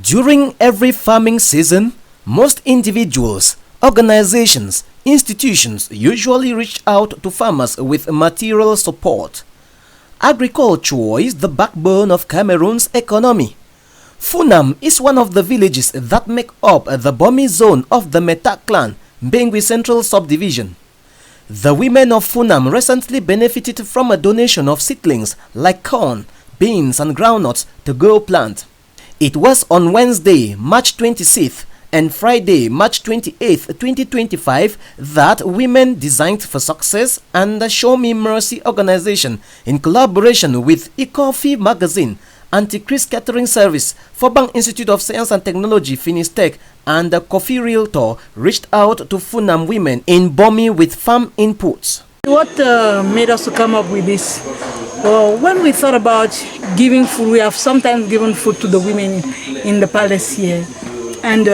During every farming season, most individuals, organizations, institutions usually reach out to farmers with material support. Agriculture is the backbone of Cameroon's economy. Funam is one of the villages that make up the Bome zone of the Meta clan, Bengui Central Subdivision. The women of Funam recently benefited from a donation of seedlings like corn, beans and groundnuts to go plant. It was on Wednesday, March 26th and Friday, March 28th, 2025 that Women Designed for Success and the Show Me Mercy organization, in collaboration with eCoffee magazine, Anti-Chris Catering Service, Pham Institute of Science and Technology, Finistec, and the Coffee Realtor reached out to Funam women in Bome with farm inputs. What made us to come up with this? Well, when we thought about giving food, we have sometimes given food to the women in the palace here, and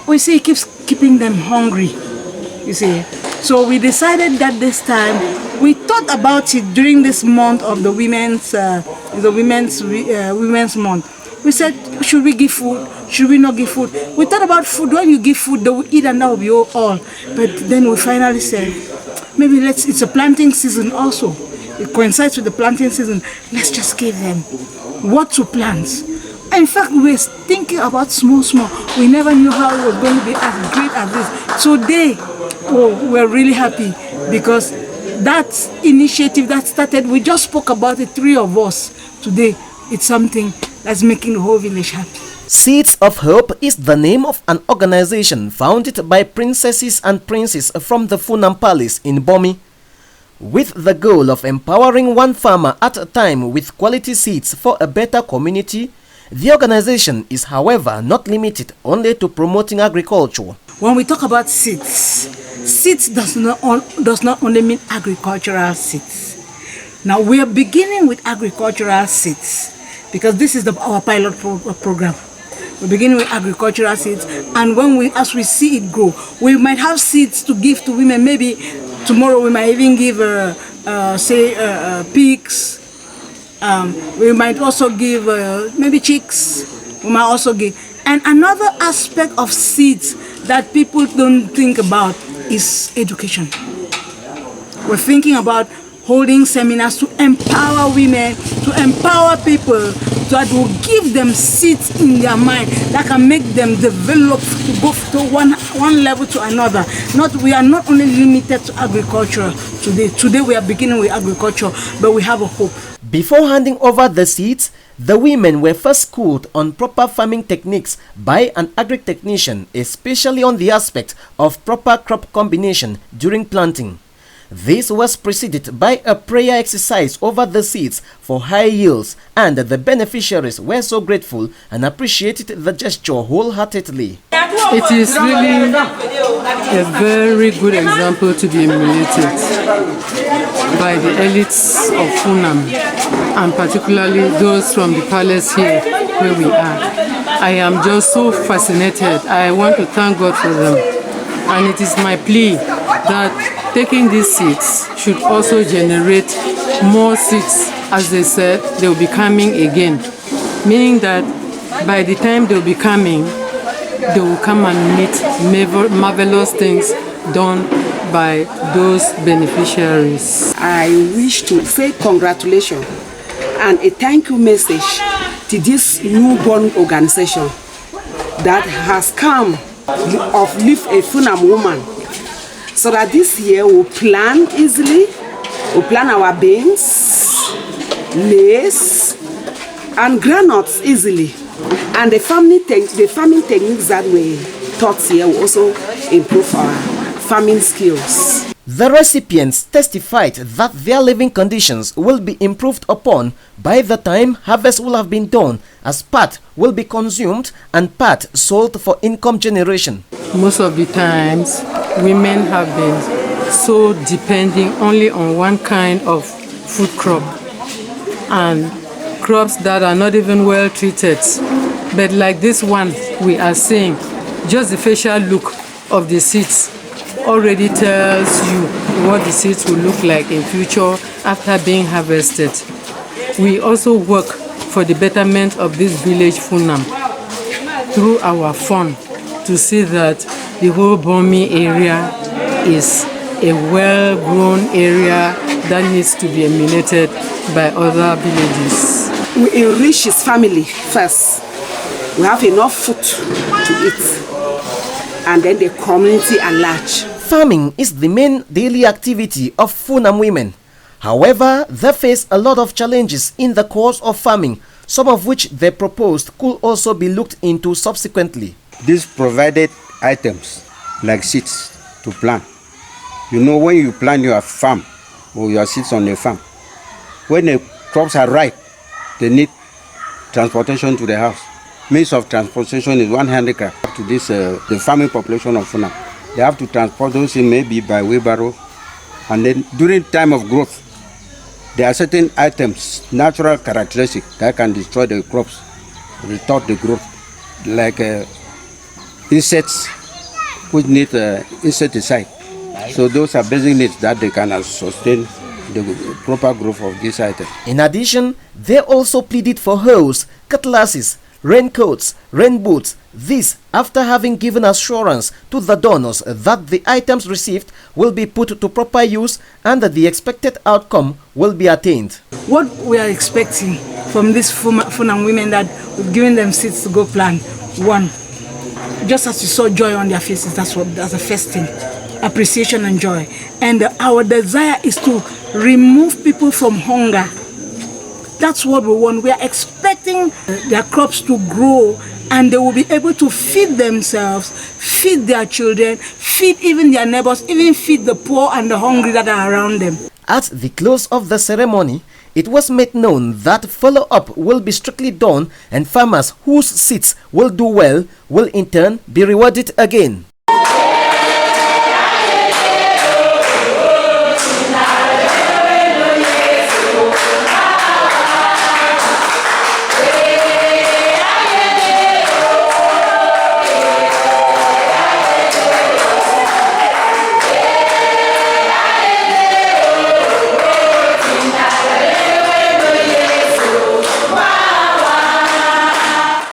we see it keeps keeping them hungry, you see. So we decided that this time, we thought about it during this month of the women's month. We said, should we give food? Should we not give food? We thought about food. When you give food, they will eat and that will be all. But then we finally said, maybe it's a planting season also. It coincides with the planting season. Let's just give them what to plant. In fact, we were thinking about small. We never knew how it was going to be as great as this. So we're really happy because that initiative that started, we just spoke about it, three of us. Today, it's something that's making the whole village happy. Seeds of Hope is the name of an organization founded by princesses and princes from the Funam Palace in Bome, with the goal of empowering one farmer at a time with quality seeds for a better community. The organization is, however, not limited only to promoting agriculture. When we talk about seeds does not only mean agricultural seeds. Now we are beginning with agricultural seeds because this is our pilot program. We're beginning with agricultural seeds, and as we see it grow, we might have seeds to give to women. Maybe tomorrow we might even give, pigs. We might also give maybe chicks. We might also give. And another aspect of seeds that people don't think about is education. We're thinking about holding seminars to empower women, to empower people, that will give them seeds in their mind that can make them develop to go to one level to another. We are not only limited to agriculture today. Today we are beginning with agriculture, but we have a hope. Before handing over the seeds, the women were first schooled on proper farming techniques by an agri-technician, especially on the aspect of proper crop combination during planting. This was preceded by a prayer exercise over the seeds for high yields, and the beneficiaries were so grateful and appreciated the gesture wholeheartedly. It is really a very good example to be emulated by the elites of Funam, and particularly those from the palace here where we are. I am just so fascinated. I want to thank God for them. And it is my plea that taking these seeds should also generate more seeds. As they said, they will be coming again. Meaning that by the time they will be coming, they will come and meet marvelous things done by those beneficiaries. I wish to say congratulations and a thank you message to this newborn organization that has come of Live a Funam Woman, so that this year we'll plan easily, we'll plan our beans, maize, and groundnuts easily. And the farming techniques that we taught here will also improve our farming skills. The recipients testified that their living conditions will be improved upon by the time harvest will have been done, as part will be consumed and part sold for income generation. Most of the times, women have been so depending only on one kind of food crop, and crops that are not even well treated. But like this one we are seeing, just the facial look of the seeds already tells you what the seeds will look like in future after being harvested. We also work for the betterment of this village Funam. through our fund to see that the whole Bome area is a well-grown area that needs to be emulated by other villages. We enrich his family first. We have enough food to eat, and then the community at large. Farming is the main daily activity of Funam women. However, they face a lot of challenges in the course of farming, some of which they proposed could also be looked into subsequently. These provided items like seeds to plant. You know, when you plant your farm or your seeds on a farm, when the crops are ripe, they need transportation to the house. Means of transportation is one handicap to this the farming population of Funam. They have to transport those in maybe by wheelbarrow, and then during time of growth, there are certain items, natural characteristics that can destroy the crops, retard the growth, like insects which need insecticide. So those are basic needs that they can sustain the proper growth of this item. In addition, they also pleaded for hose, cutlasses, raincoats, rain boots. This after having given assurance to the donors that the items received will be put to proper use and that the expected outcome will be attained. What we are expecting from these Funam women that we've given them seeds to go plant, one, just as you saw joy on their faces, that's the first thing, appreciation and joy. And our desire is to remove people from hunger. That's what we want. We are expecting their crops to grow and they will be able to feed themselves, feed their children, feed even their neighbors, even feed the poor and the hungry that are around them. At the close of the ceremony, it was made known that follow-up will be strictly done and farmers whose seeds will do well will in turn be rewarded again.